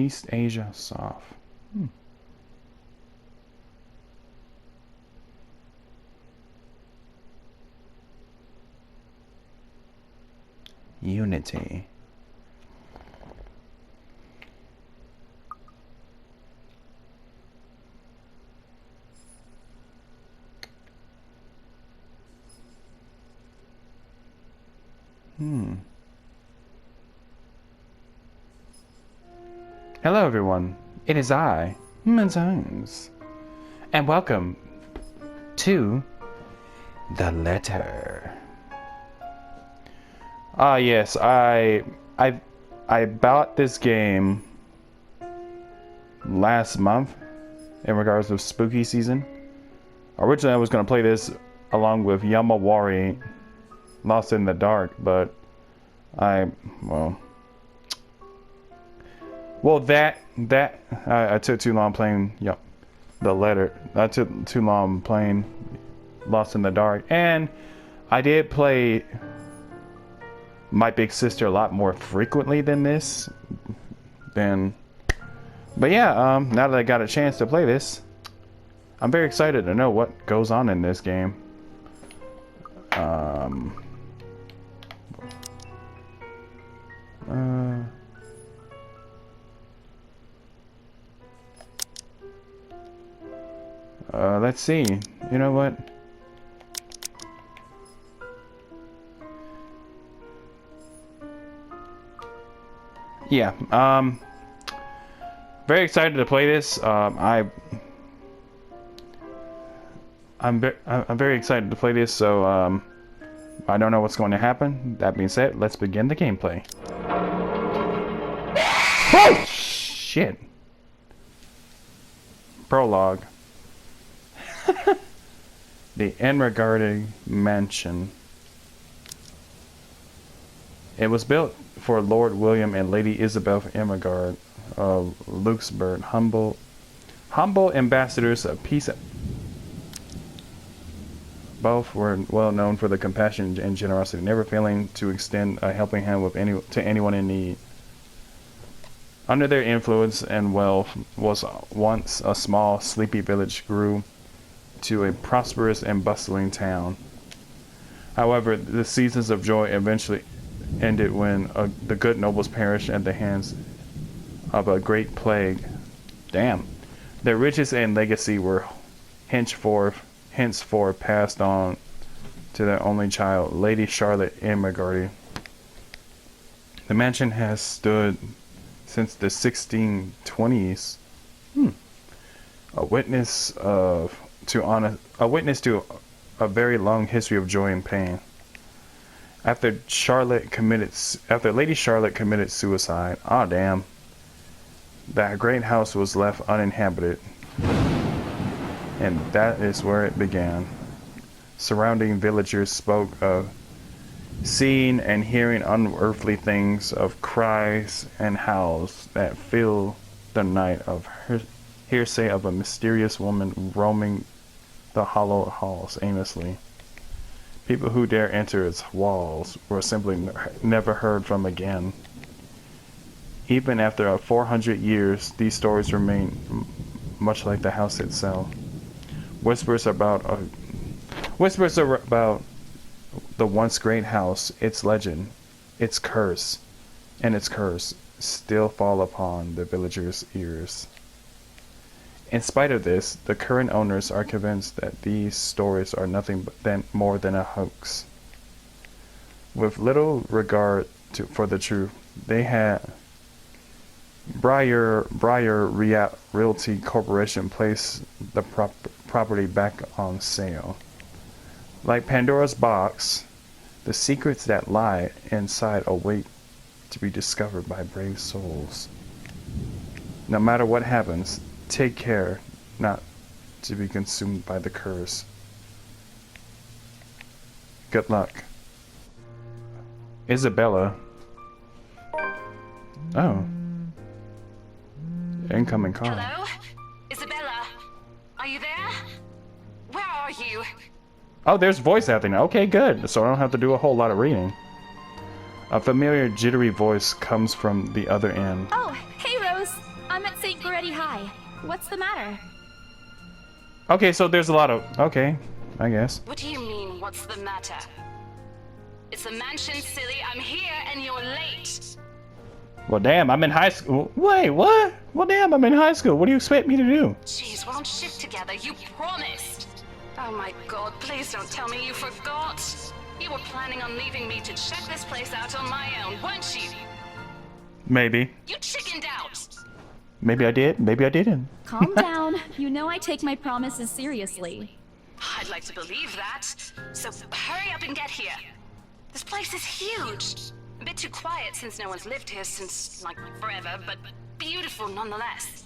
East Asia soft. Unity. Hello everyone, it is I, Manzones, and welcome to The Letter. Yes, I bought this game last month in regards to spooky season. Originally I was going to play this along with Yamawari Lost in the Dark, but I took too long playing The Letter. I took too long playing Lost in the Dark, and I did play My Big Sister a lot more frequently than this. But yeah, now that I got a chance to play this, I'm very excited to know what goes on in this game. Let's see. You know what? Yeah, very excited to play this. I'm very excited to play this, so I don't know what's going to happen. That being said, let's begin the gameplay. Oh! Shit. Prologue. The Enregarding Mansion. It was built for Lord William and Lady Isabel Enregard of Luxembourg, humble ambassadors of peace. Both were well known for their compassion and generosity, never failing to extend a helping hand to anyone in need. Under their influence and wealth was once a small, sleepy village grew to a prosperous and bustling town. However, the seasons of joy eventually ended when the good nobles perished at the hands of a great plague. Damn. Their riches and legacy were henceforth passed on to their only child, Lady Charlotte Enregard. The mansion has stood since the 1620s. A witness to a very long history of joy and pain. After Lady Charlotte committed suicide, damn, that great house was left uninhabited, and that is where it began. Surrounding villagers spoke of seeing and hearing unearthly things, of cries and howls that filled the night, of hearsay of a mysterious woman roaming the hollow halls aimlessly. People who dare enter its walls were simply never heard from again. Even after 400 years, these stories remain much like the house itself. Whispers about the once great house, its legend, its curse still fall upon the villagers' ears. In spite of this, the current owners are convinced that these stories are nothing more than a hoax. With little regard for the truth, they had Briar Realty Corporation place the property back on sale. Like Pandora's box, the secrets that lie inside await to be discovered by brave souls. No matter what happens, take care not to be consumed by the curse. Good luck. Isabella. Oh. Incoming call. Hello? Isabella? Are you there? Where are you? Oh, there's voice acting. Okay, good. So I don't have to do a whole lot of reading. A familiar jittery voice comes from the other end. Oh, hey Rose. already high. What's the matter? Okay, so there's a lot of... Okay, I guess. What do you mean, what's the matter? It's a mansion, silly. I'm here and you're late. Well, damn, I'm in high school. Wait, what? Well, damn, I'm in high school. What do you expect me to do? Jeez, we're on shift together. You promised. Oh my god, please don't tell me you forgot. You were planning on leaving me to check this place out on my own, weren't you? Maybe. You chickened out. Maybe I did. Maybe I didn't. Calm down. You know I take my promises seriously. I'd like to believe that. So hurry up and get here. This place is huge. A bit too quiet since no one's lived here since, like, forever, but beautiful nonetheless.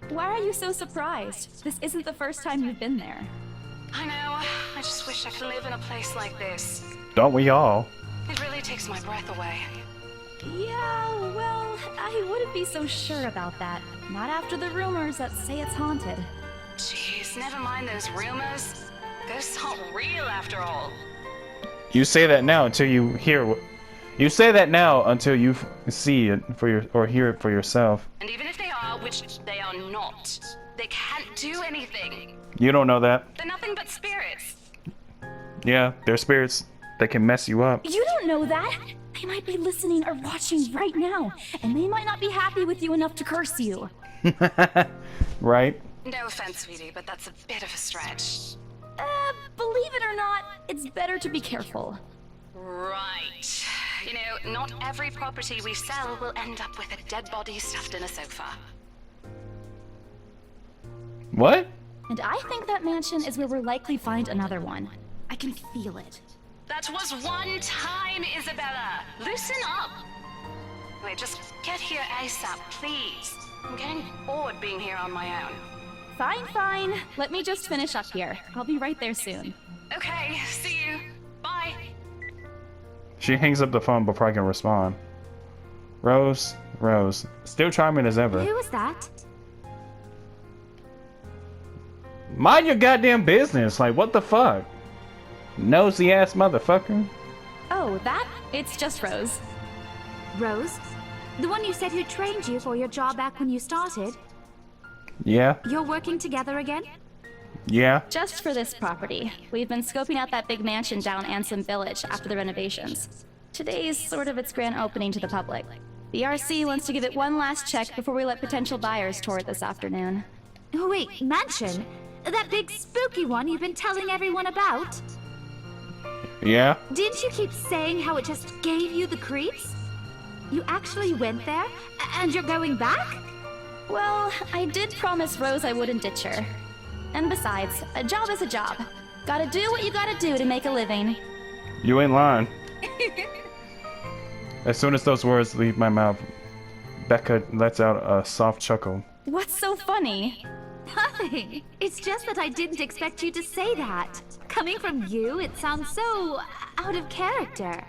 Why are you so surprised? This isn't the first time you've been there. I know. I just wish I could live in a place like this. Don't we all? It really takes my breath away. Yeah, well, I wouldn't be so sure about that. Not after the rumors that say it's haunted. Jeez, never mind those rumors. Ghosts aren't real after all. You say that now until you hear... You say that now until you see it for your... Or hear it for yourself. And even if they are, which they are not, they can't do anything. You don't know that. They're nothing but spirits. Yeah, they're spirits that can mess you up. You don't know that! They might be listening or watching right now, and they might not be happy with you enough to curse you. Right? No offense, sweetie, but that's a bit of a stretch. Believe it or not, it's better to be careful. Right. You know, not every property we sell will end up with a dead body stuffed in a sofa. What? And I think that mansion is where we'll likely find another one. I can feel it. That was one time, Isabella. Loosen up. Wait, just get here ASAP, please. I'm getting bored being here on my own. Fine, fine. Let me just finish up here. I'll be right there soon. Okay, see you. Bye. She hangs up the phone before I can respond. Rose, still charming as ever. Who was that? Mind your goddamn business. Like, what the fuck? Nosy ass motherfucker. Oh, that? It's just Rose. Rose? The one you said who trained you for your job back when you started? Yeah, You're working together again? yeah. Just for this property. We've been scoping out that big mansion down Ansem Village after the renovations. Today's sort of its grand opening to the public. The RC wants to give it one last check before we let potential buyers tour it this afternoon. Oh, wait, mansion? That big spooky one you've been telling everyone about? Yeah. Didn't you keep saying how it just gave you the creeps? You actually went there? And you're going back? Well, I did promise Rose I wouldn't ditch her. And besides, a job is a job. Gotta do what you gotta do to make a living. You ain't lying. As soon as those words leave my mouth, Becca lets out a soft chuckle. What's so funny? Nothing. It's just that I didn't expect you to say that. Coming from you, it sounds so out of character.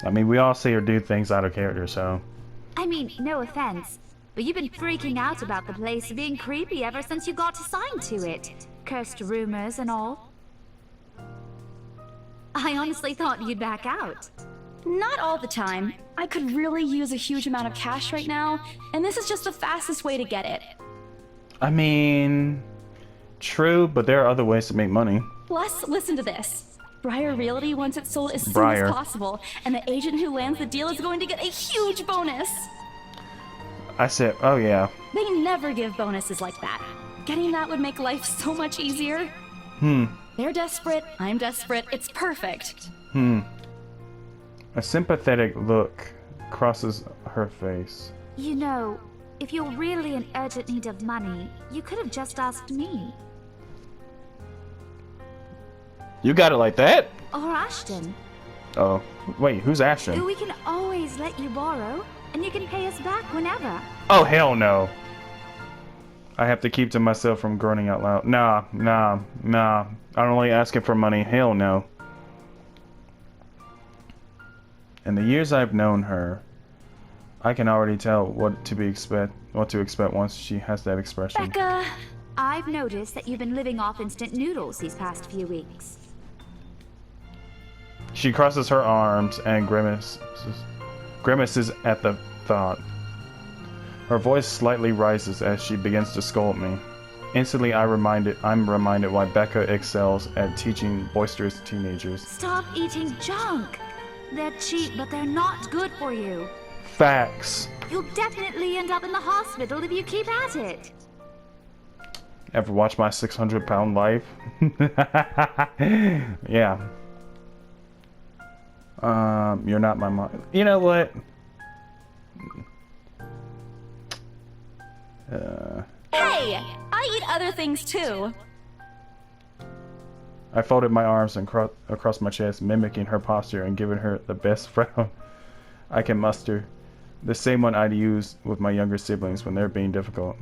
I mean, we all say or do things out of character, so... I mean, no offense, but you've been freaking out about the place being creepy ever since you got assigned to it. Cursed rumors and all. I honestly thought you'd back out. Not all the time. I could really use a huge amount of cash right now, and this is just the fastest way to get it. I mean... True, but there are other ways to make money. Plus, listen to this. Briar Realty wants it sold as soon Briar. as possible, and the agent who lands the deal is going to get a huge bonus. I said, oh yeah. They never give bonuses like that. Getting that would make life so much easier. They're desperate, I'm desperate, it's perfect. A sympathetic look crosses her face. You know, if you're really in urgent need of money, you could have just asked me. You got it like that? Or Ashton. Oh, wait, who's Ashton? We can always let you borrow, and you can pay us back whenever. Oh, hell no. I have to keep to myself from groaning out loud. Nah. I'm only asking for money. Hell no. In the years I've known her, I can already tell what to expect once she has that expression. Becca! I've noticed that you've been living off instant noodles these past few weeks. She crosses her arms and grimaces at the thought. Her voice slightly rises as she begins to scold me. Instantly, I'm reminded why Becca excels at teaching boisterous teenagers. Stop eating junk. They're cheap, but they're not good for you. Facts. You'll definitely end up in the hospital if you keep at it. Ever watch My 600-Pound Life? Yeah. You're not my mom. You know what? Hey! I eat other things too. I folded my arms and across my chest, mimicking her posture and giving her the best frown I can muster. The same one I'd use with my younger siblings when they're being difficult.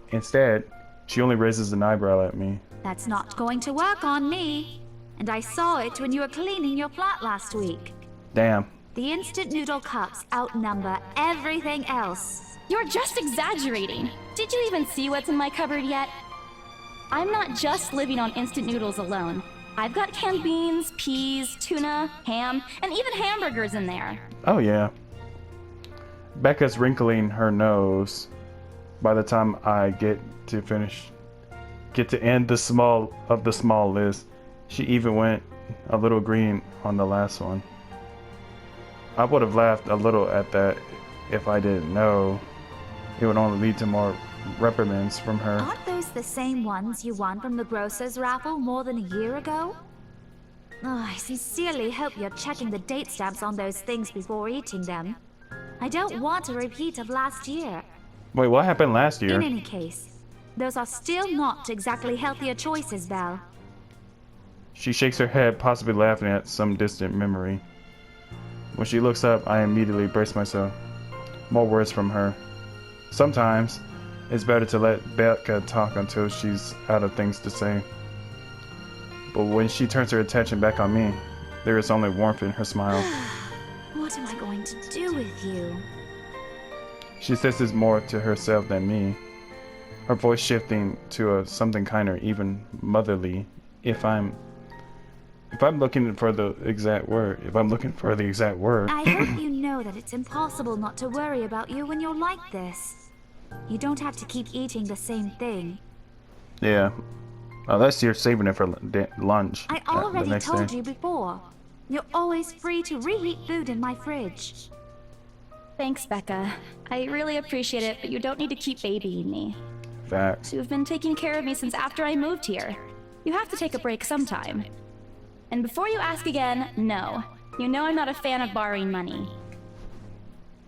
Instead, she only raises an eyebrow at me. That's not going to work on me. And I saw it when you were cleaning your flat last week. Damn. The instant noodle cups outnumber everything else. You're just exaggerating. Did you even see what's in my cupboard yet? I'm not just living on instant noodles alone. I've got canned beans, peas, tuna, ham, and even hamburgers in there. Oh yeah. Becca's wrinkling her nose. By the time I get to end the small list, she even went a little green on the last one. I would have laughed a little at that if I didn't know it would only lead to more reprimands from her. Aren't those the same ones you won from the grocer's raffle more than a year ago? Oh, I sincerely hope you're checking the date stamps on those things before eating them. I don't want a repeat of last year. Wait, what happened last year? In any case, those are still not exactly healthier choices, Belle. She shakes her head, possibly laughing at some distant memory. When she looks up, I immediately brace myself. More words from her. Sometimes, it's better to let Becca talk until she's out of things to say. But when she turns her attention back on me, there is only warmth in her smile. What am I going to do with you? She says this more to herself than me, her voice shifting to something kinder, even motherly. If I'm looking for the exact word, I hope you know that it's impossible not to worry about you when you're like this. You don't have to keep eating the same thing. Yeah. Unless you're saving it for lunch. I the already next told day. you before. You're always free to reheat food in my fridge. Thanks, Becca. I really appreciate it, but you don't need to keep babying me. Facts. You've been taking care of me since after I moved here. You have to take a break sometime. And before you ask again, no. You know I'm not a fan of borrowing money.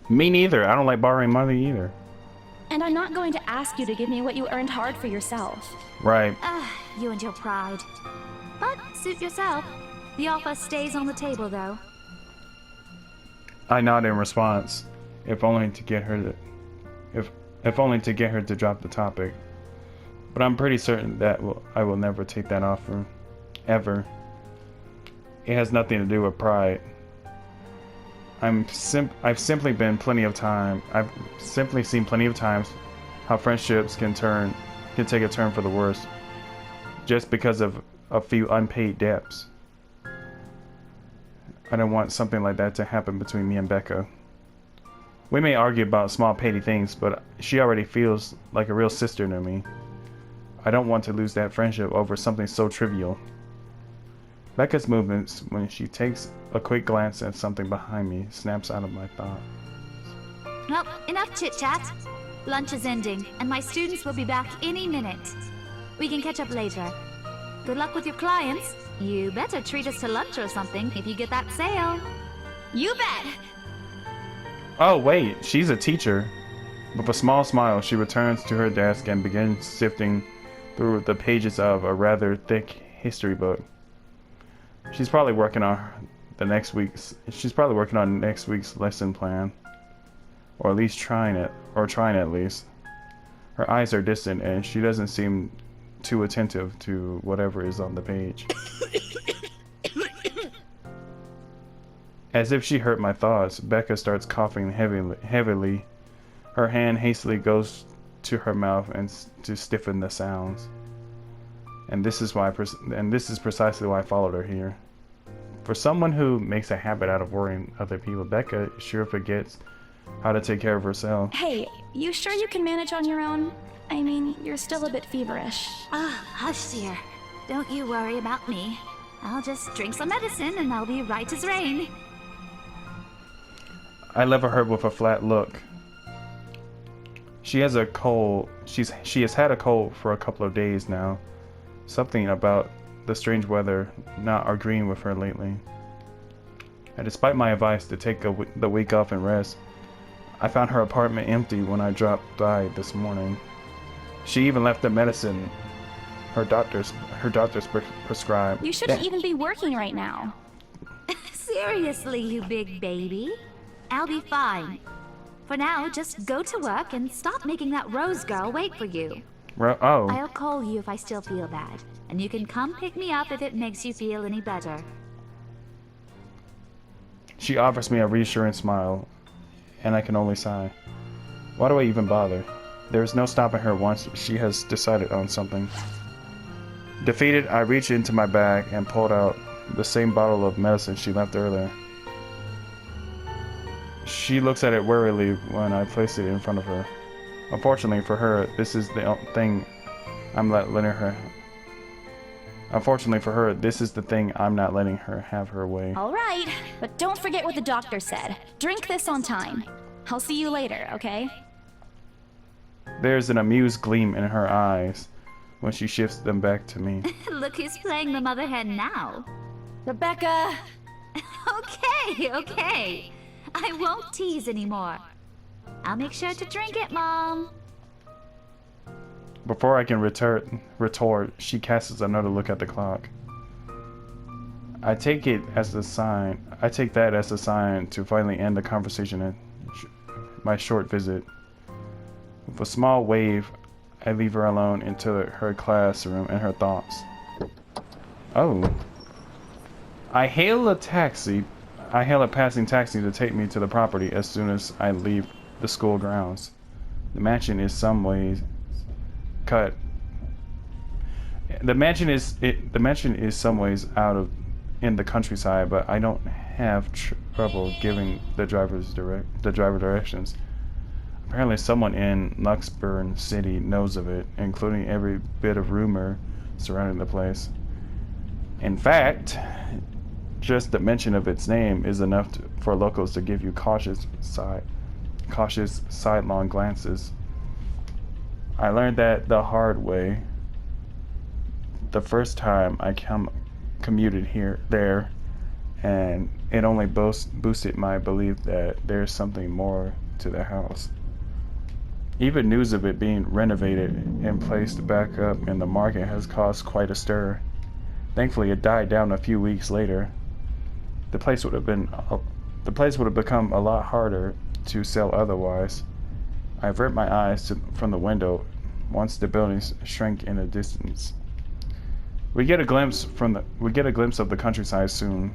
Me neither. I don't like borrowing money either. And I'm not going to ask you to give me what you earned hard for yourself. Right. You and your pride. But suit yourself. The offer stays on the table, though. I nod in response, if only to get her to drop the topic. But I'm pretty certain that I will never take that offer, ever. It has nothing to do with pride. I've simply seen plenty of times how friendships can take a turn for the worse, just because of a few unpaid debts. I don't want something like that to happen between me and Becca. We may argue about small petty things, but she already feels like a real sister to me. I don't want to lose that friendship over something so trivial. Becca's movements, when she takes a quick glance at something behind me, snaps out of my thought. Well, enough chit-chat. Lunch is ending, and my students will be back any minute. We can catch up later. Good luck with your clients. You better treat us to lunch or something if you get that sale. You bet! Oh wait, she's a teacher. With a small smile, she returns to her desk and begins sifting through the pages of a rather thick history book. She's probably working on next week's lesson plan, or at least trying at least. Her eyes are distant, and she doesn't seem too attentive to whatever is on the page. As if she heard my thoughts, Becca starts coughing heavily. Her hand hastily goes to her mouth and to stiffen the sounds. And this is precisely why I followed her here. For someone who makes a habit out of worrying other people, Becca sure forgets how to take care of herself. Hey, you sure you can manage on your own? I mean, you're still a bit feverish. Ah, hush, dear. Don't you worry about me. I'll just drink some medicine and I'll be right as rain. I lever her with a flat look. She has a cold. She has had a cold for a couple of days now. Something about the strange weather not agreeing with her lately. And despite my advice to take the week off and rest, I found her apartment empty when I dropped by this morning. She even left the medicine her doctors prescribed. You shouldn't even be working right now. Seriously, you big baby. I'll be fine. For now, just go to work and stop making that Rose girl wait for you. Oh, I'll call you if I still feel bad, and you can come pick me up if it makes you feel any better. she offers me a reassuring smile, and I can only sigh. Why do I even bother? There is no stopping her once she has decided on something. Defeated, I reach into my bag and pulled out the same bottle of medicine she left earlier. She looks at it warily when I place it in front of her. Unfortunately for her, this is the thing I'm not letting her. Unfortunately for her, this is the thing I'm not letting her have her way. All right, but don't forget what the doctor said. Drink this on time. I'll see you later, okay? There's an amused gleam in her eyes when she shifts them back to me. Look who's playing the mother hen now. Rebecca! Okay. I won't tease anymore. I'll make sure to drink it, Mom. Before I can retort, she casts another look at the clock. I take that as a sign to finally end the conversation and my short visit. With a small wave, I leave her alone into her classroom and her thoughts. Oh. I hail a passing taxi to take me to the property as soon as I leave the school grounds. The mansion is some ways cut. The mansion is some ways out in the countryside, but I don't have trouble giving the driver directions. Apparently someone in Luxburn City knows of it, including every bit of rumor surrounding the place. In fact, just the mention of its name is enough for locals to give you cautious sidelong glances. I learned that the hard way the first time I commuted there, and it only boosted my belief that there's something more to the house. Even news of it being renovated and placed back up in the market has caused quite a stir. Thankfully, it died down a few weeks later. The place would have become a lot harder to sell otherwise. I avert my eyes from the window once the buildings shrink in the distance. We get a glimpse of the countryside soon,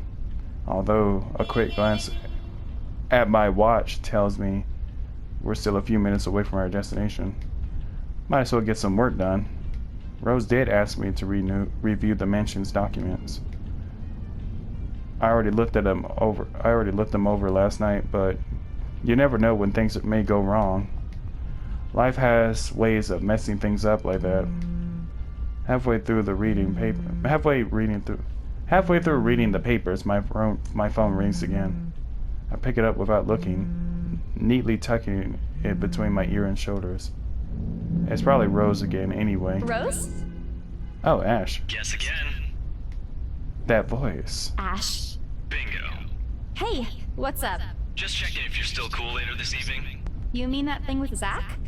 although a quick glance at my watch tells me we're still a few minutes away from our destination. Might as well get some work done. Rose did ask me to review the mansion's documents. I already looked them over last night, but you never know when things may go wrong. Life has ways of messing things up like that. Halfway through reading the papers, my phone rings again. I pick it up without looking, neatly tucking it between my ear and shoulders. It's probably Rose again anyway. Rose? Oh, Ash. Guess again. That voice. Ash. Bingo. Hey, what's up? Just checking if you're still cool later this evening. You mean that thing with Zach?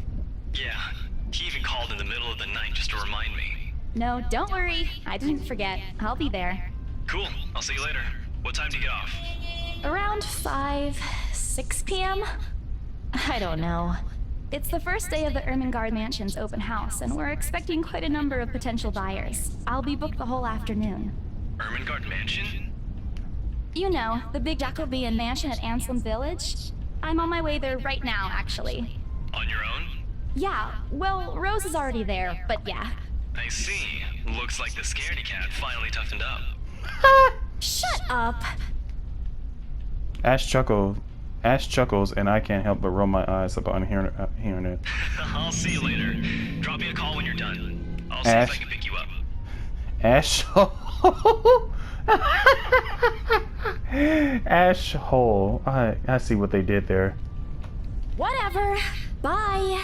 Yeah, he even called in the middle of the night just to remind me. No, don't worry. I didn't forget. I'll be there. Cool, I'll see you later. What time do you get off? Around 6 p.m.? I don't know. It's the first day of the Ermengarde Mansion's open house, and we're expecting quite a number of potential buyers. I'll be booked the whole afternoon. Ermengarde Mansion? You know, the big Jacobean mansion at Anselm Village? I'm on my way there right now, actually. On your own? Yeah, well, Rose is already there, but yeah. I see. Looks like the scaredy cat finally toughened up. Shut up! Ash chuckled Ash chuckles, and I can't help but roll my eyes upon hearing it. I'll see you later. Drop me a call when you're done. I'll see if I Ash. can pick you up. Ash. Ash hole. I see what they did there. Whatever. Bye.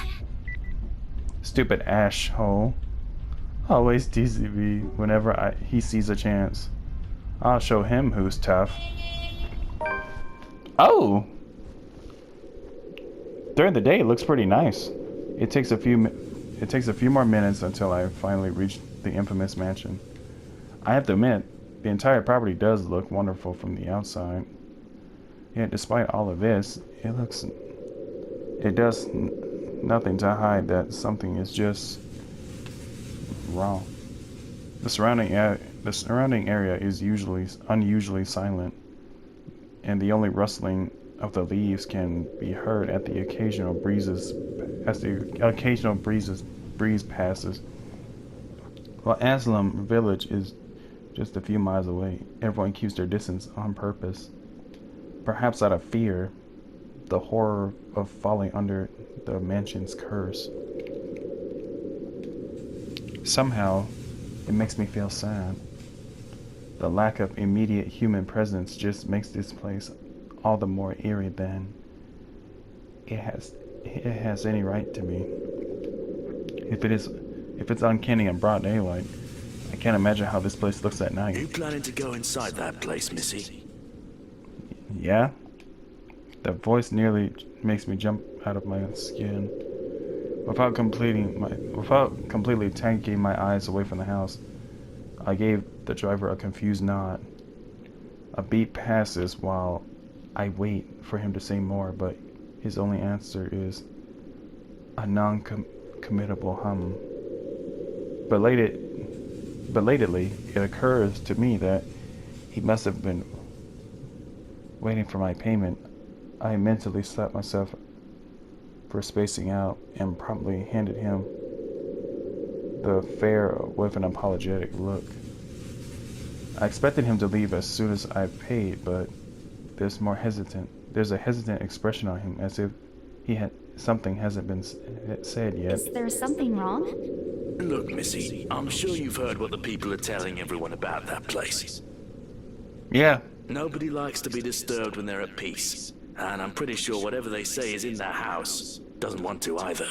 Stupid Ash hole. Always teasing me whenever he sees a chance. I'll show him who's tough. Oh! During the day, it looks pretty nice. It takes a few more minutes until I finally reach the infamous mansion. I have to admit, the entire property does look wonderful from the outside. Yet, despite all of this, it does nothing to hide that something is just wrong. The surrounding area is unusually silent, and the only rustling of the leaves can be heard at the occasional breeze passes. While Aslam village is just a few miles away, everyone keeps their distance on purpose. Perhaps out of fear, the horror of falling under the mansion's curse. Somehow, it makes me feel sad. The lack of immediate human presence just makes this place all the more eerie than it has any right to be. If it's uncanny in broad daylight, I can't imagine how this place looks at night. You planning to go inside that place, Missy? Yeah? The voice nearly makes me jump out of my skin. Without completely taking my eyes away from the house, I gave the driver a confused nod. A beat passes while I wait for him to say more, but his only answer is a non-committable hum. Belatedly, it occurs to me that he must have been waiting for my payment. I mentally slapped myself for spacing out and promptly handed him the fare with an apologetic look. I expected him to leave as soon as I paid, but there's a hesitant expression on him, as if something hasn't been said yet. Is there something wrong? Look, Missy, I'm sure you've heard what the people are telling everyone about that place. Yeah. Nobody likes to be disturbed when they're at peace, and I'm pretty sure whatever they say is in that house doesn't want to either.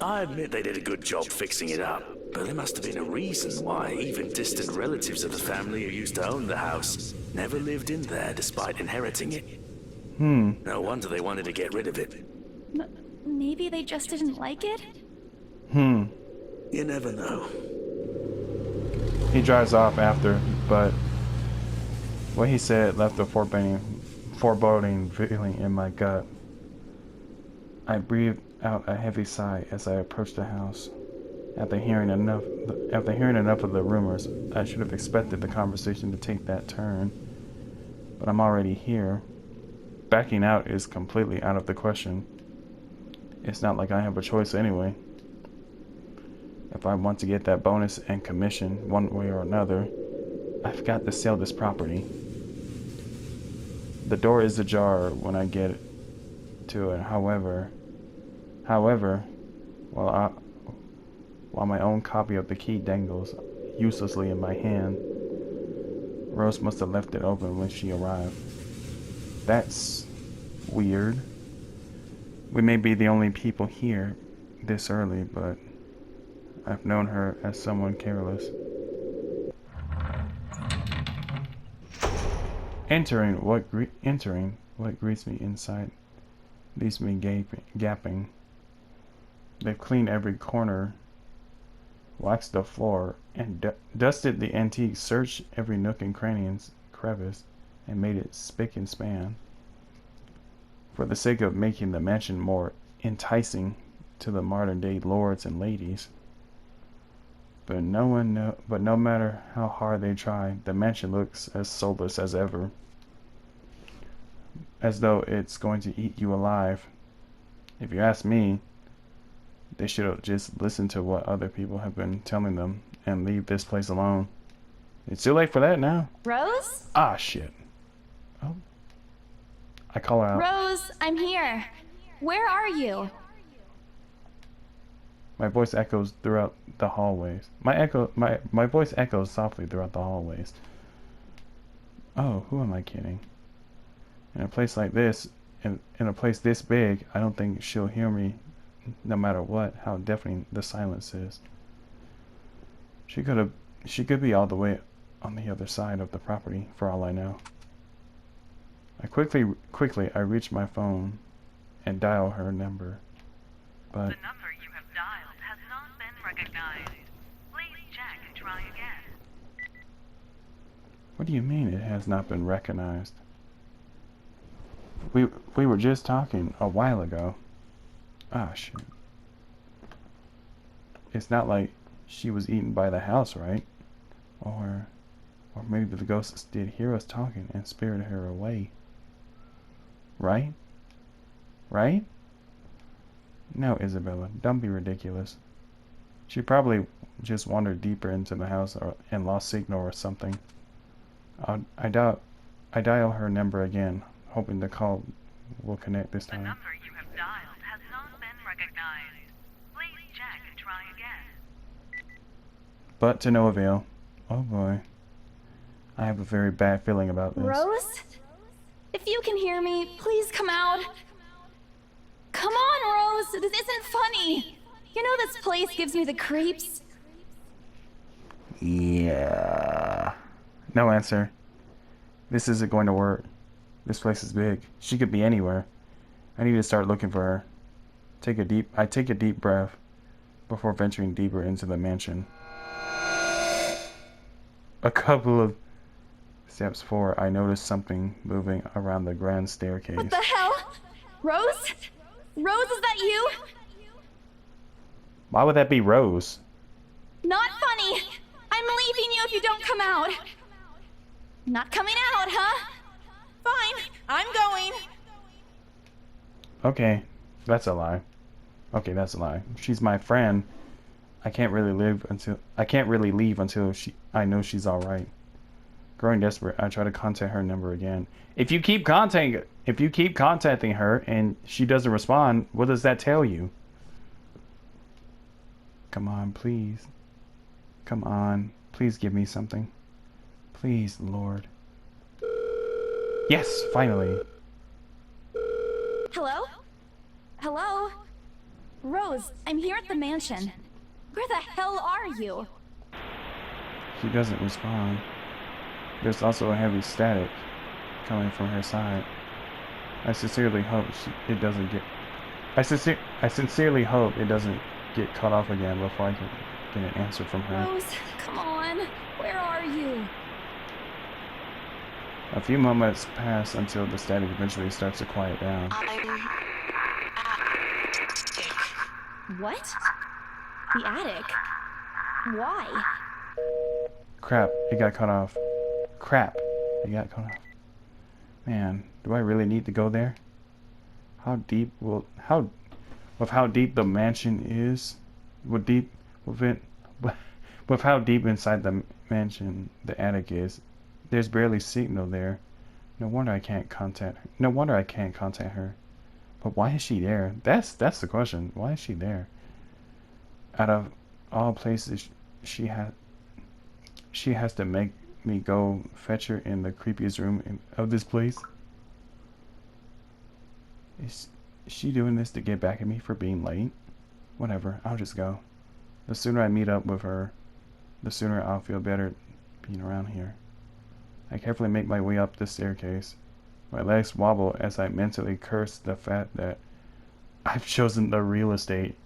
I admit they did a good job fixing it up, but there must have been a reason why even distant relatives of the family who used to own the house never lived in there despite inheriting it. No wonder they wanted to get rid of it. Maybe they just didn't like it? You never know. He drives off after, but what he said left a foreboding feeling in my gut. I breathed out a heavy sigh as I approached the house. After hearing enough of the rumors, I should have expected the conversation to take that turn. But I'm already here. Backing out is completely out of the question. It's not like I have a choice anyway. If I want to get that bonus and commission one way or another, I've got to sell this property. The door is ajar when I get to it, however, while my own copy of the key dangles uselessly in my hand, Rose must have left it open when she arrived. That's weird. We may be the only people here this early, but I've known her as someone careless. Entering what greets me inside leaves me gaping. They've cleaned every corner, waxed the floor, and dusted the antique, searched every nook and cranny and crevice, and made it spick and span, for the sake of making the mansion more enticing to the modern-day lords and ladies. But no matter how hard they try, the mansion looks as soulless as ever, as though it's going to eat you alive. If you ask me, they should have just listened to what other people have been telling them and leave this place alone. It's too late for that now. Rose? Ah, shit. Oh. I call her out. Rose, I'm here. Where are you? My voice echoes throughout the hallways. My voice echoes softly throughout the hallways. Oh, who am I kidding? In a place like this, in a place this big, I don't think she'll hear me no matter what, how deafening the silence is. She could be all the way on the other side of the property, for all I know. I quickly reach my phone and dial her number, but The number you have dialed has not been recognized. Please check and try again. what do you mean it has not been recognized? We were just talking a while ago. Ah, shoot. It's not like she was eaten by the house, right? Or maybe the ghosts did hear us talking and spirited her away. Right? Right? No, Isabella, don't be ridiculous. She probably just wandered deeper into the house and lost signal or something. I dial her number again, hoping the call will connect this The time. number you have dialed has not been recognized. Please check and try again. But to no avail. Oh boy. I have a very bad feeling about this. Rose? If you can hear me, please come out. Come on, Rose. This isn't funny. You know this place gives me the creeps. Yeah. No answer. This isn't going to work. This place is big. She could be anywhere. I need to start looking for her. I take a deep breath before venturing deeper into the mansion. A couple of steps forward, I notice something moving around the grand staircase. What the hell? Rose? Rose, is that you? Why would that be Rose? Not funny. I'm leaving you if you don't come out. Not coming out, huh? Fine, I'm going. Okay, that's a lie. Okay, that's a lie. She's my friend. I can't really leave until I know she's all right. Growing desperate, I try to contact her number again. If you keep contacting her and she doesn't respond, what does that tell you? Come on, please. Come on, please give me something. Please, Lord. Yes, finally. Hello? Hello? Rose, I'm here at the mansion. Where the hell are you? She doesn't respond. There's also a heavy static coming from her side. I sincerely hope it doesn't get cut off again before I can get an answer from her. Rose, come on. Where are you? A few moments pass until the static eventually starts to quiet down. What? The attic? Why? Crap, it got cut off. Crap, it got cut off. Man, do I really need to go there? How deep the mansion is, with how deep inside the mansion the attic is, there's barely signal there. No wonder I can't contact her. But why is she there? That's the question. Why is she there? Out of all places, she has to make me go fetch her in the creepiest room of this place. Is she doing this to get back at me for being late? Whatever, I'll just go. The sooner I meet up with her, the sooner I'll feel better being around here. I carefully make my way up the staircase. My legs wobble as I mentally curse the fact that I've chosen real estate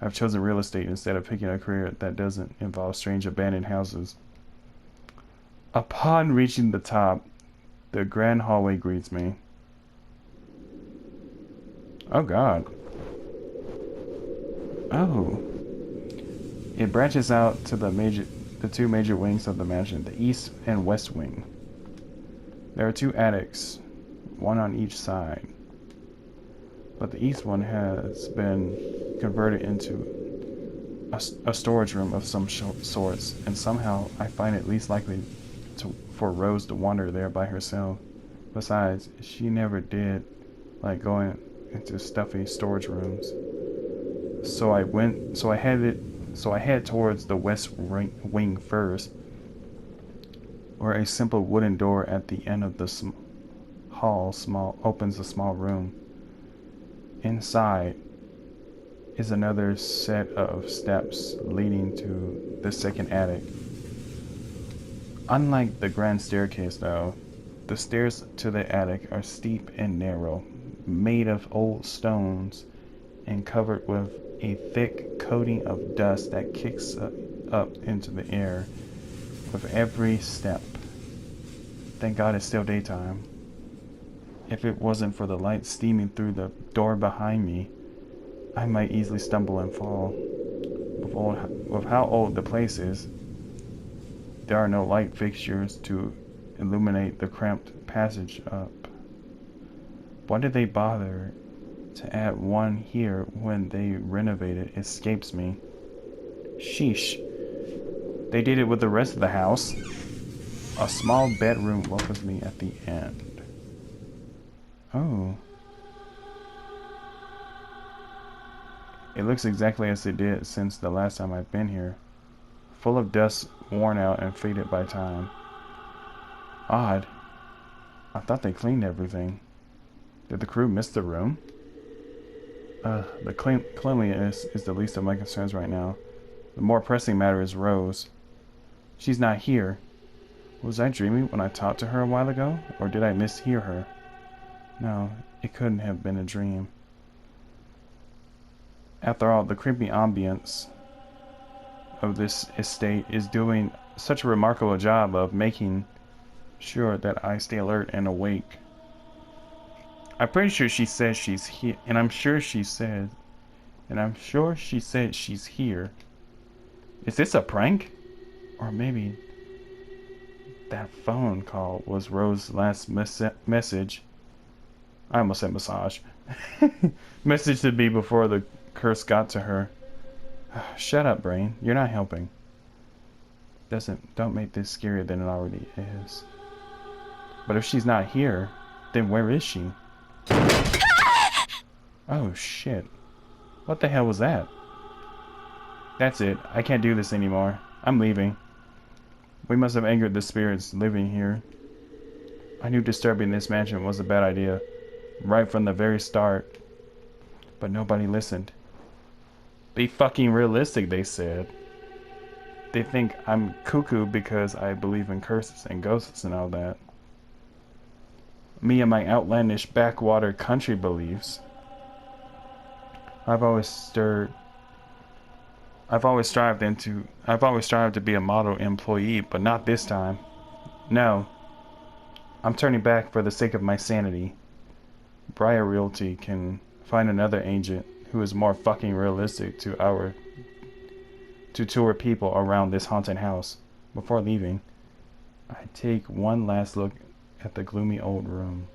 instead of picking a career that doesn't involve strange abandoned houses. Upon reaching the top, the grand hallway greets me. Oh God. Oh. It branches out to the two major wings of the mansion, the east and west wing. There are two attics, one on each side. But the east one has been converted into a storage room of some sorts, and somehow I find it least likely for Rose to wander there by herself. Besides, she never did like going into stuffy storage rooms. So I head towards the west wing first, where a simple wooden door at the end of the hall opens a small room. Inside is another set of steps leading to the second attic. Unlike the grand staircase though, the stairs to the attic are steep and narrow, made of old stones and covered with a thick coating of dust that kicks up into the air with every step. Thank God it's still daytime. If it wasn't for the light steaming through the door behind me, I might easily stumble and fall. With how old the place is, there are no light fixtures to illuminate the cramped passage up. Why did they bother to add one here when they renovated escapes me. Sheesh. They did it with the rest of the house. A small bedroom welcomes me at the end. Oh. It looks exactly as it did since the last time I've been here. Full of dust, worn out and faded by time. Odd. I thought they cleaned everything. Did the crew miss the room? The cleanliness is the least of my concerns right now. The more pressing matter is Rose. She's not here. Was I dreaming when I talked to her a while ago? Or did I mishear her? No, it couldn't have been a dream. After all, the creepy ambience of this estate is doing such a remarkable job of making sure that I stay alert and awake. I'm pretty sure she says she's here, and I'm sure she said she's here. Is this a prank? Or maybe that phone call was Rose's last message. I almost said massage. Message to be before the curse got to her. Shut up, brain. You're not helping. Don't make this scarier than it already is. But if she's not here, then where is she? Oh shit. What the hell was that? That's it. I can't do this anymore. I'm leaving. We must have angered the spirits living here. I knew disturbing this mansion was a bad idea, right from the very start. But nobody listened. Be fucking realistic, they said. They think I'm cuckoo because I believe in curses and ghosts and all that. Me and my outlandish backwater country beliefs. I've always strived to be a model employee, but not this time. No. I'm turning back for the sake of my sanity. Briar Realty can find another agent who is more fucking realistic to tour people around this haunted house. Before leaving, I take one last look at the gloomy old room,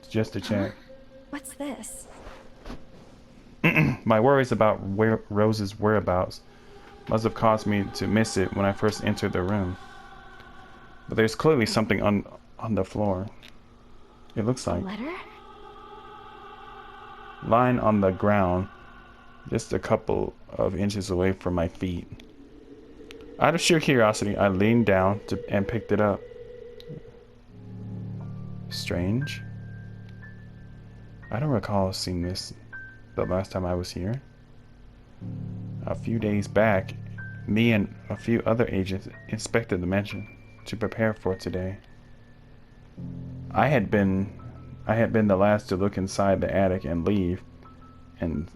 just to check. What's this? My worries about Rose's whereabouts must have caused me to miss it when I first entered the room. But there's clearly something on the floor. It looks like. A letter? Lying on the ground, just a couple of inches away from my feet. Out of sheer curiosity, I leaned down and picked it up. Strange. I don't recall seeing this the last time I was here. A few days back, me and a few other agents inspected the mansion to prepare for today. I had been the last to look inside the attic and leave, and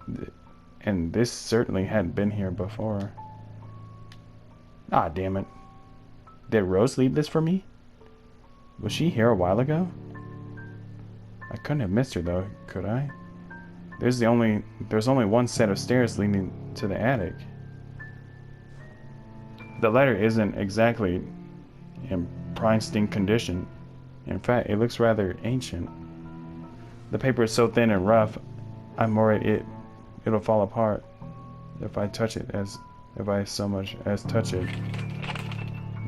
this certainly hadn't been here before. Ah, damn it. Did Rose leave this for me? Was she here a while ago? I couldn't have missed her though, could I? There's only one set of stairs leading to the attic. The letter isn't exactly in pristine condition. In fact, it looks rather ancient. The paper is so thin and rough, I'm worried it'll fall apart if I so much as touch it.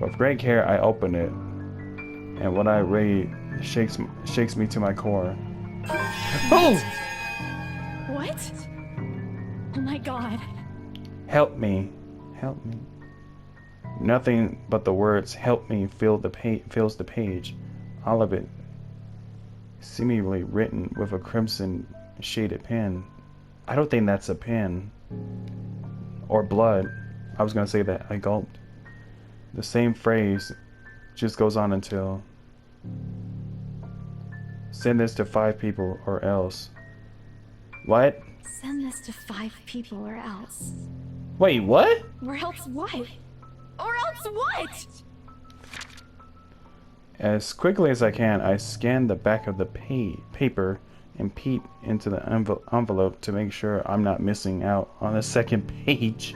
With great care, I open it, and what I read shakes me to my core. Oh! What? Oh my god. Help me. Help me. Nothing but the words "help me" fills the page. All of it seemingly written with a crimson shaded pen. I don't think that's a pen. Or blood. I was gonna say that. I gulped. The same phrase just goes on until send this to 5 people or else. What? Send this to 5 people or else. Wait, what? Or else what? Or else what? As quickly as I can, I scan the back of the paper and peep into the envelope to make sure I'm not missing out on the second page.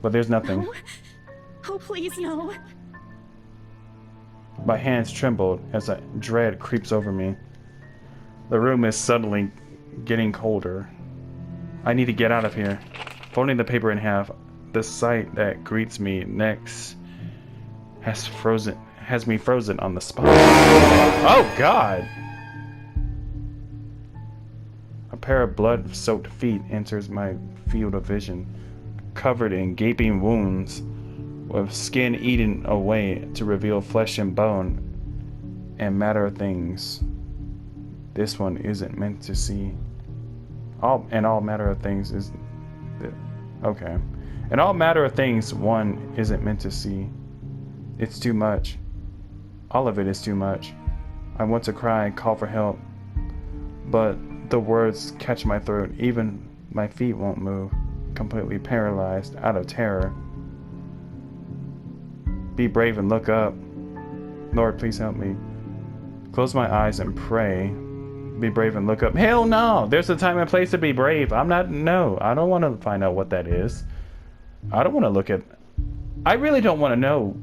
But there's nothing. No. Oh, please, no. My hands trembled as a dread creeps over me. The room is suddenly getting colder. I need to get out of here. Folding the paper in half, the sight that greets me next has me frozen on the spot. Oh God! A pair of blood-soaked feet enters my field of vision, covered in gaping wounds, with skin eaten away to reveal flesh and bone and matter of things this one isn't meant to see. All matter of things is okay. And all matter of things one isn't meant to see. It's too much. All of it is too much. I want to cry and call for help, but the words catch my throat. Even my feet won't move, completely paralyzed out of terror. Be brave and look up. Lord, please help me. Close my eyes and pray. Be brave and look up. Hell no! There's a time and place to be brave. No, I don't want to find out what that is. I don't want to look at... I really don't want to know.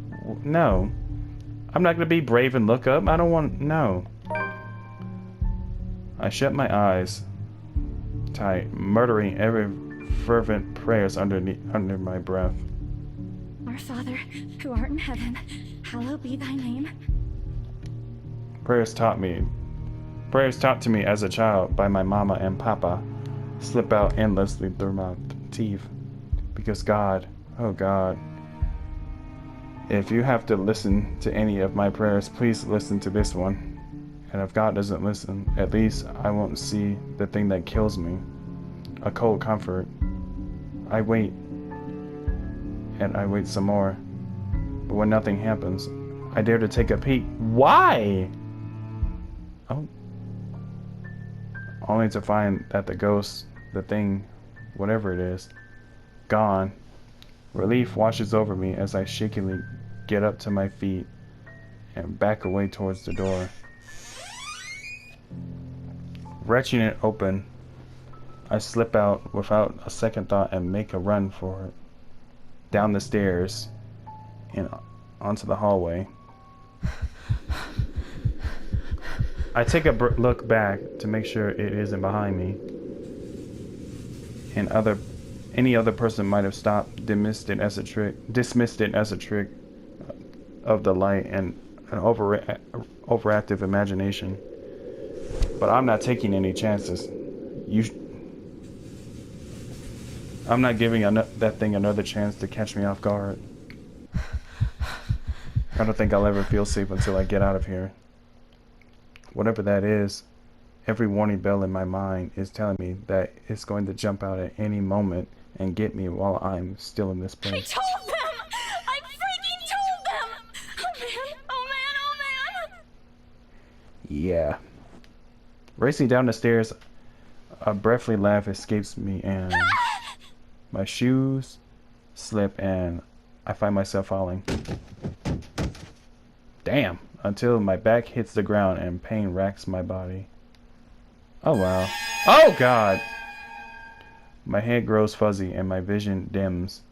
No. I'm not going to be brave and look up. I don't want... No. I shut my eyes tight, muttering every fervent prayers under my breath. Our Father, who art in heaven, hallowed be thy name. Prayers taught to me as a child by my mama and papa slip out endlessly through my teeth. Because God, oh God, if you have to listen to any of my prayers, please listen to this one. And if God doesn't listen, at least I won't see the thing that kills me. A cold comfort. I wait. And I wait some more. But when nothing happens, I dare to take a peek. Why? Oh. Only to find that the ghost, the thing, whatever it is, gone. Relief washes over me as I shakily get up to my feet and back away towards the door. Wrenching it open, I slip out without a second thought and make a run for it. Down the stairs and onto the hallway. I take a look back to make sure it isn't behind me. And any other person might have stopped, dismissed it as a trick of the light and an overactive imagination. But I'm not taking any chances. I'm not giving that thing another chance to catch me off guard. I don't think I'll ever feel safe until I get out of here. Whatever that is, every warning bell in my mind is telling me that it's going to jump out at any moment and get me while I'm still in this I place. told them! I freaking told them! Oh man, oh man, oh man! Yeah. Racing down the stairs, a breathy laugh escapes me and my shoes slip and I find myself falling. Damn, until my back hits the ground and pain racks my body. Oh wow. Oh God! My head grows fuzzy and my vision dims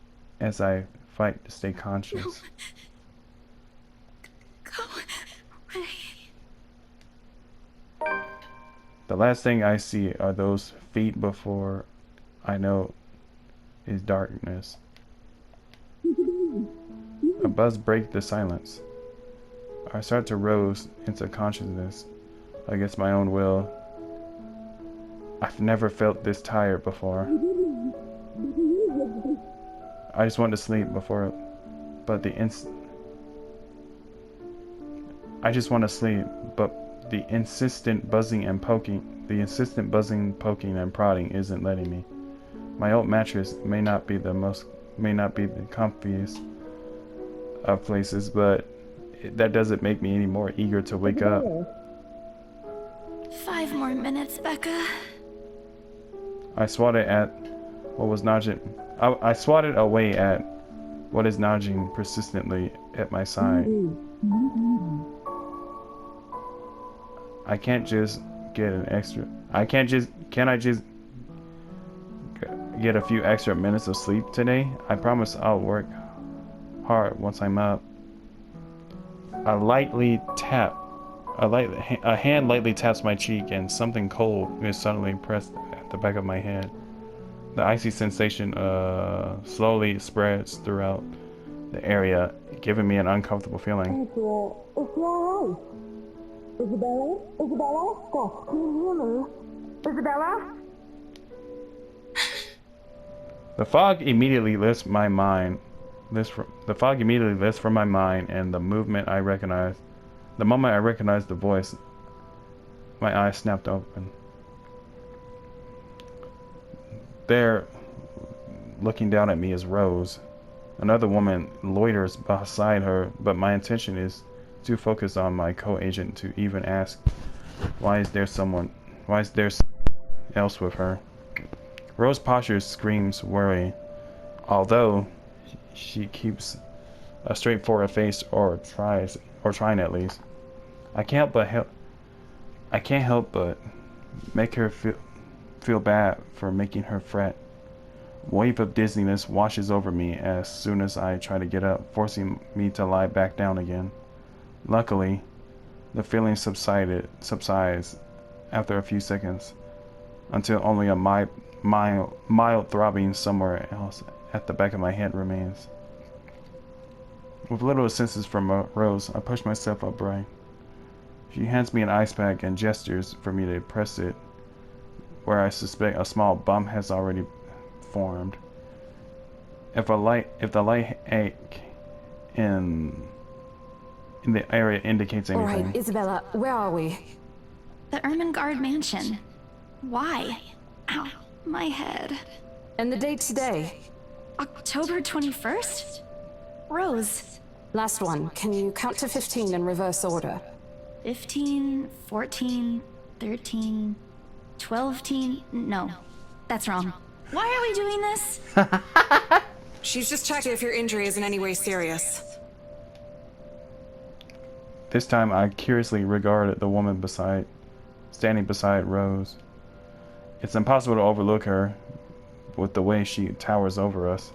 as I fight to stay conscious. Go away. The last thing I see are those feet before I know is darkness. A buzz breaks the silence. I start to rose into consciousness against my own will. I've never felt this tired before. I just wanted to sleep before, but I just want to sleep, but the insistent buzzing, poking and prodding isn't letting me. My old mattress may not be the comfiest of places, but that doesn't make me any more eager to wake up. 5 more minutes, Becca. I swatted at what was nudging. I swatted away at what is nudging persistently at my side. I can't just get an extra. Can I just get a few extra minutes of sleep today? I promise I'll work hard once I'm up. A hand lightly taps my cheek, and something cold is suddenly pressed at the back of my head. The icy sensation slowly spreads throughout the area, giving me an uncomfortable feeling. Isabella? Isabella? Stop. Can you hear me? Isabella? The fog immediately lifts from my mind, and the moment I recognize the voice, my eyes snapped open. There, looking down at me, is Rose. Another woman loiters beside her, but my intention is too focused on my co-agent to even ask, why is there someone else with her? Rose postures screams worry, although she keeps a straightforward face, or trying at least. I can't help but make her feel bad for making her fret. A wave of dizziness washes over me as soon as I try to get up, forcing me to lie back down again. Luckily, the feeling subsides after a few seconds, until only a mild throbbing somewhere else at the back of my head remains. With little assistance from Rose, I push myself upright. She hands me an ice pack and gestures for me to press it where I suspect a small bump has already formed. If the light ache in the area indicates anything. Alright, Isabella, where are we? The Ermengarde mansion. Why? Ow, my head. And the date today? October 21st? Rose. Last one. Can you count to 15 in reverse order? 15, 14, 13, 12. No, that's wrong. Why are we doing this? She's just checking if your injury is in any way serious. This time I curiously regarded the woman standing beside Rose. It's impossible to overlook her with the way she towers over us.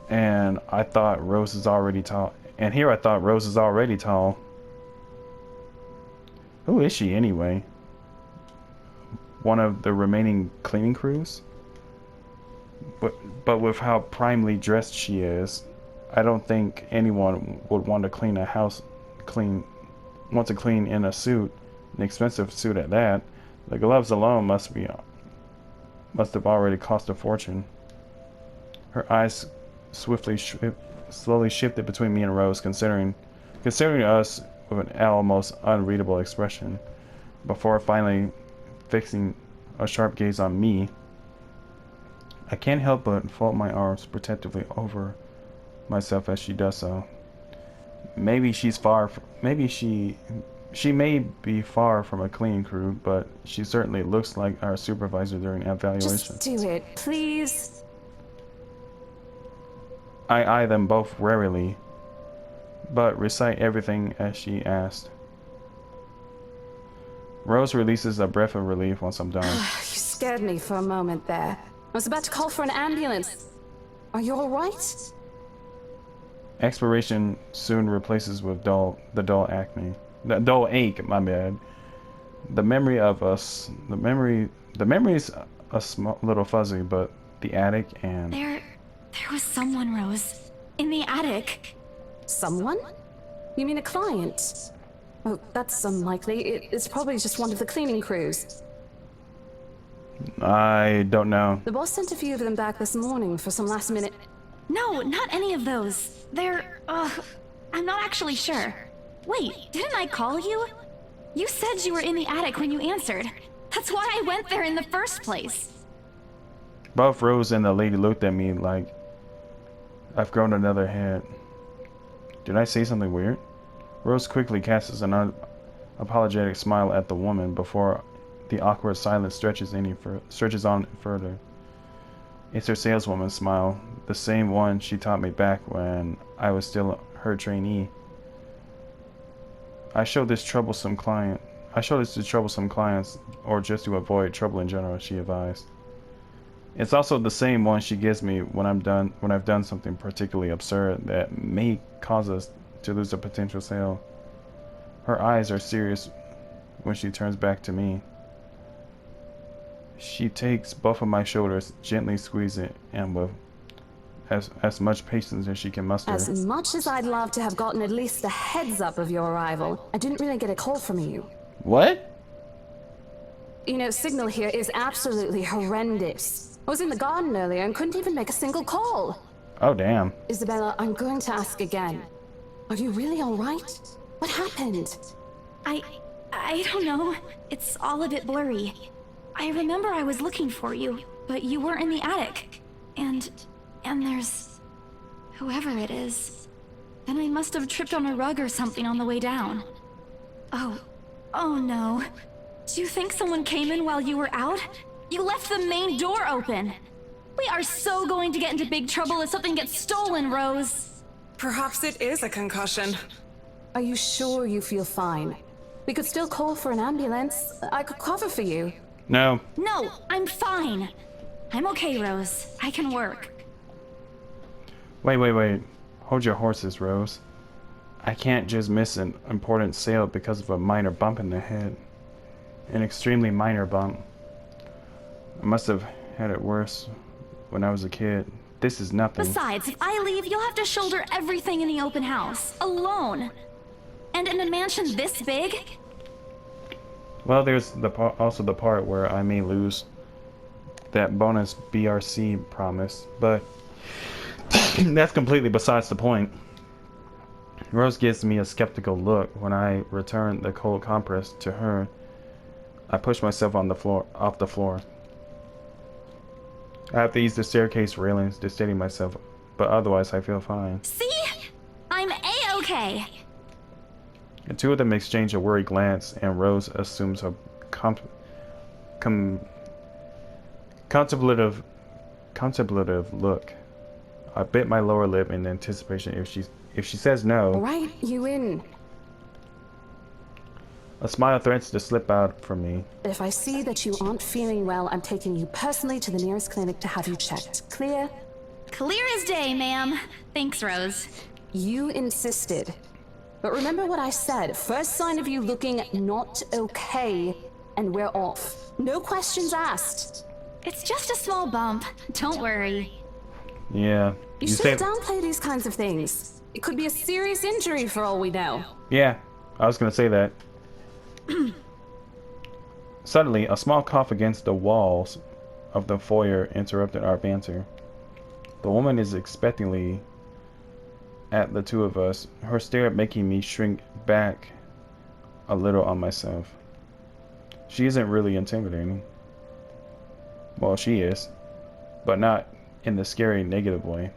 And I thought Rose is already tall. And here I thought Rose is already tall. Who is she anyway? One of the remaining cleaning crews? But with how primely dressed she is, I don't think anyone would want to clean a house, clean in a suit, an expensive suit at that. The gloves alone must have already cost a fortune. Her eyes slowly shifted between me and Rose, considering us with an almost unreadable expression, before finally fixing a sharp gaze on me. I can't help but fold my arms protectively over myself as she does so. Maybe she may be far from a cleaning crew, but she certainly looks like our supervisor during evaluation. Just do it, please. I eye them both warily, but recite everything as she asked. Rose releases a breath of relief once I'm done. You scared me for a moment there. I was about to call for an ambulance. Are you alright? Expiration soon replaces with the dull ache, my bad. The memory's a little fuzzy, but the attic and... There was someone, Rose. In the attic. Someone? You mean a client? Oh, that's unlikely. It's probably just one of the cleaning crews. I don't know. The boss sent a few of them back this morning for some last minute... No, not any of those. I'm not actually sure. Wait, didn't I call you? You said you were in the attic when you answered. That's why I went there in the first place. Both Rose and the lady looked at me like I've grown another head. Did I say something weird? Rose quickly casts an unapologetic smile at the woman before the awkward silence stretches on further. It's her saleswoman smile, the same one she taught me back when I was still her trainee. I show this to troublesome clients, or just to avoid trouble in general, she advised. It's also the same one she gives me when I've done something particularly absurd that may cause us to lose a potential sale. Her eyes are serious when she turns back to me. She takes both of my shoulders, gently squeeze it, and with as much patience as she can muster. As much as I'd love to have gotten at least a heads up of your arrival, I didn't really get a call from you. What? You know, signal here is absolutely horrendous. I was in the garden earlier and couldn't even make a single call. Oh, damn. Isabella, I'm going to ask again. Are you really all right? What happened? I don't know. It's all a bit blurry. I remember I was looking for you, but you weren't in the attic. And there's... whoever it is. Then I must have tripped on a rug or something on the way down. Oh no. Do you think someone came in while you were out? You left the main door open! We are so going to get into big trouble if something gets stolen, Rose! Perhaps it is a concussion. Are you sure you feel fine? We could still call for an ambulance. I could cover for you. No. No, I'm fine. I'm okay, Rose. I can work. Wait. Hold your horses, Rose. I can't just miss an important sale because of a minor bump in the head. An extremely minor bump. I must have had it worse when I was a kid. This is nothing. Besides, if I leave, you'll have to shoulder everything in the open house. Alone. And in a mansion this big? Well, there's also the part where I may lose that bonus BRC promise, but that's completely besides the point. Rose gives me a skeptical look when I return the cold compress to her. I push myself off the floor. I have to use the staircase railings to steady myself, but otherwise I feel fine. See? I'm A-okay. The two of them exchange a worried glance, and Rose assumes a contemplative look. I bit my lower lip in anticipation if she says no. Right, you in. A smile threatens to slip out from me. If I see that you aren't feeling well, I'm taking you personally to the nearest clinic to have you checked. Clear? Clear as day, ma'am. Thanks, Rose. You insisted. But remember what I said. First sign of you looking not okay, and we're off. No questions asked. It's just a small bump. Don't worry. Yeah. You shouldn't downplay these kinds of things. It could be a serious injury for all we know. Yeah, I was gonna say that. Suddenly, a small cough against the walls of the foyer interrupted our banter. The woman is expectantly at the two of us, her stare making me shrink back a little on myself. She isn't really intimidating. Well, she is, but not in the scary negative way.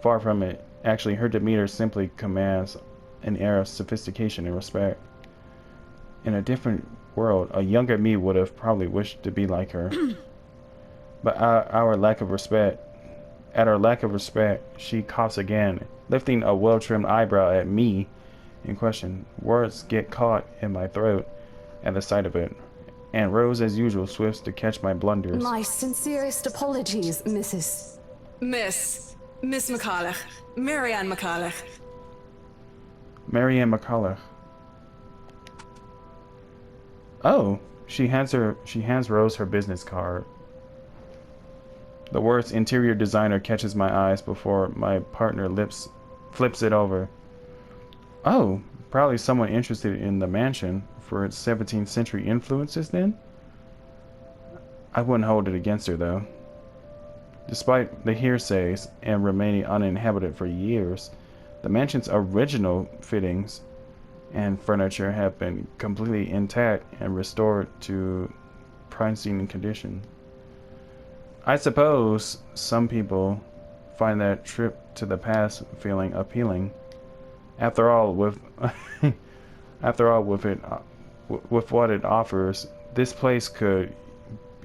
Far from it. Actually, her demeanor simply commands an air of sophistication and respect. In a different world, a younger me would have probably wished to be like her. But at our lack of respect, she coughs again, lifting a well-trimmed eyebrow at me in question. Words get caught in my throat at the sight of it, and Rose, as usual, swifts to catch my blunders. My sincerest apologies, Mrs. Miss McCulloch. Marianne McCulloch. Marianne McCulloch. Oh, she hands Rose her business card. The words interior designer catches my eyes before my partner flips it over. Oh, probably someone interested in the mansion for its 17th century influences then? I wouldn't hold it against her though. Despite the hearsays and remaining uninhabited for years, the mansion's original fittings and furniture have been completely intact and restored to pristine condition. I suppose some people find that trip to the past feeling appealing. After all, with with what it offers, this place could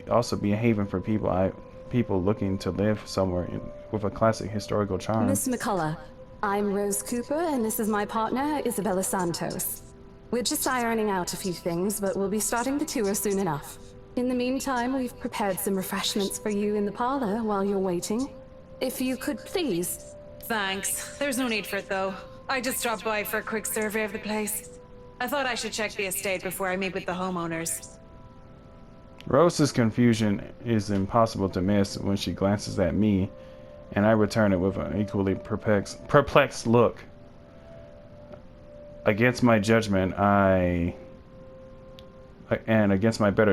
also be a haven for people looking to live somewhere with a classic historical charm. Miss McCullough, I'm Rose Cooper, and this is my partner, Isabella Santos. We're just ironing out a few things, but we'll be starting the tour soon enough. In the meantime, we've prepared some refreshments for you in the parlor while you're waiting. If you could please. Thanks. There's no need for it, though. I just dropped by for a quick survey of the place. I thought I should check the estate before I meet with the homeowners. Rose's confusion is impossible to miss when she glances at me, and I return it with an equally perplexed look. Against my better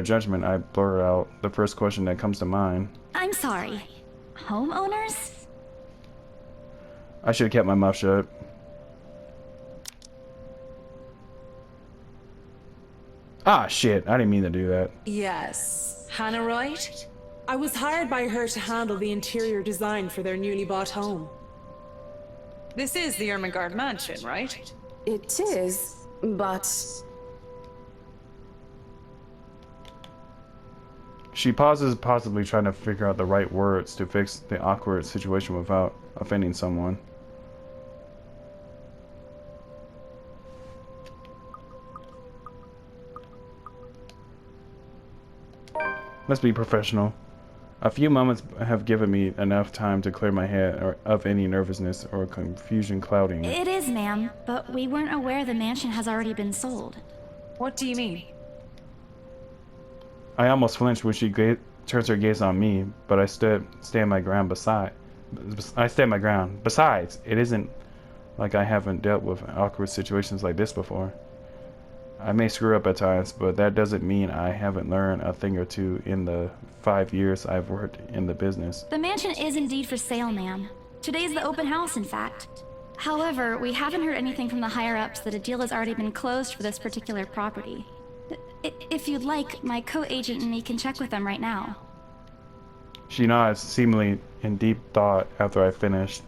judgment, I blur out the first question that comes to mind. I'm sorry. Homeowners? I should have kept my mouth shut. Ah, shit. I didn't mean to do that. Yes. Hannah Wright? I was hired by her to handle the interior design for their newly bought home. This is the Ermengarde mansion, right? It is, but She pauses, possibly trying to figure out the right words to fix the awkward situation without offending someone. Let's be professional. A few moments have given me enough time to clear my head of any nervousness or confusion clouding it. It is, ma'am, but we weren't aware the mansion has already been sold. What do you mean? I almost flinched when she turns her gaze on me, but I stand my ground. Besides, it isn't like I haven't dealt with awkward situations like this before. I may screw up at times, but that doesn't mean I haven't learned a thing or two in the 5 years I've worked in the business. The mansion is indeed for sale, ma'am. Today's the open house, in fact. However, we haven't heard anything from the higher-ups that a deal has already been closed for this particular property. If you'd like, my co-agent and me can check with them right now. She nods, seemingly in deep thought after I finished.